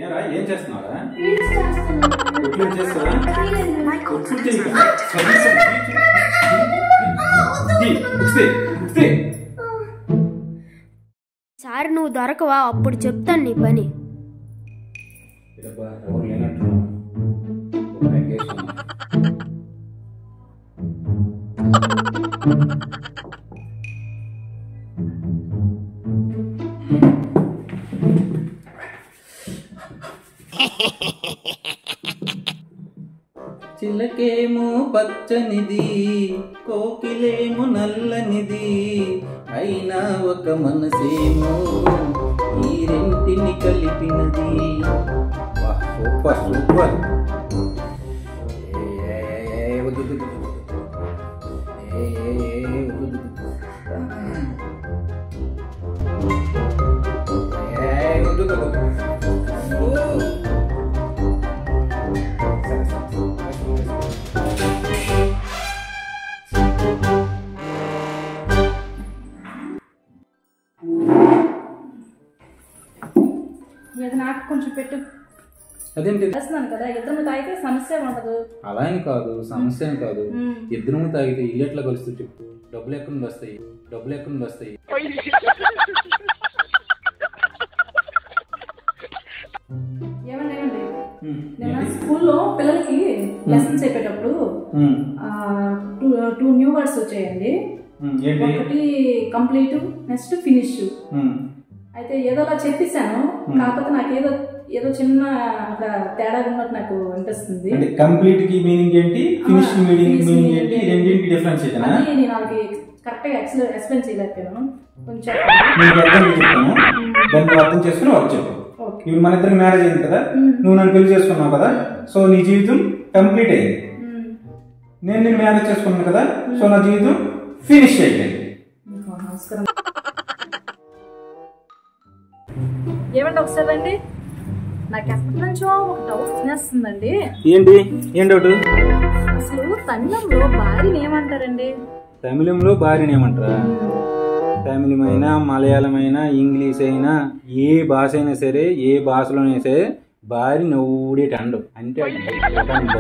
ఏరా ఏం చేస్తున్నారా? సార్ నువ్వు దొరకవా అప్పుడు చెప్తాను నీ పని. చిలకేమో పచ్చనిది, కోకిలేమో నల్లనిది, అయినా ఒక మనసేమో ఈ రెంటిని కలిపినది. Super super. నాకు కొంచెం పెట్టు. అదేంటి చేస్తున్నాను కదా, ఇద్దరు తాగితే సమస్య ఉండదు. అలా అని కాదు, సమస్య అని కాదు. ఇద్దరు తాగితే ఇల్లు ఎట్లా కలుస్తుంది చెప్పు? డబ్బులు ఎక్కడి నుండి వస్తాయి? డబ్బులు ఎక్కడి నుండి వస్తాయి? ఏమండి నేను స్కూల్లో పిల్లలకి లెసన్స్ చెప్పేటప్పుడు 2 న్యూ వర్డ్స్ వచ్చాయండి. ఒకటి కంప్లీట్, నెక్స్ట్ ఫినిష్. అయితే ఏదోలా చెప్పేశాను, కాకపోతే నాకు ఏదో చిన్న తేడా ఉన్నట్టు నాకు అనిపిస్తుంది. కంప్లీట్ కి మీనింగ్ ఏంటి, ఫినిష్ మీనింగ్ ఏంటి, రెండింటి డిఫరెన్స్ ఏంటన్నా? అది నేను వాళ్ళకి కరెక్ట్ గా ఎక్స్ప్లెయిన్ చేయలేకపోయాను. కొంచెం దాన్ని అర్థం చేసుకుని వర్క్ చెప్పు. ఇప్పుడు మన ఇద్దరికి మ్యారేజ్ అయింది కదా, నువ్వు నన్ను పెళ్లి చేసుకున్నావు కదా, సో నీ జీవితం కంప్లీట్ అయింది. నేను నిన్ను మ్యారేజ్ చేసుకున్నాను కదా, సో నా జీవితం ఫినిష్ అయిపోయింది. ఏమండి ఒకసారి రండి, నాకు ఎప్పటి నుంచో ఒక డౌట్ తినేస్తుందండి. ఏంటి ఏం డౌట్? అసలు తమిళంలో భార్యని ఏమంటారండి? తమిళంలో భార్యని ఏమంటారా? తమిళం అయినా, మలయాళం అయినా, ఇంగ్లీష్ అయినా, ఏ భాష అయినా సరే, ఏ భాషలోనైనా సరే భార్య నవ్వుడేటి అండు అంటే అంటే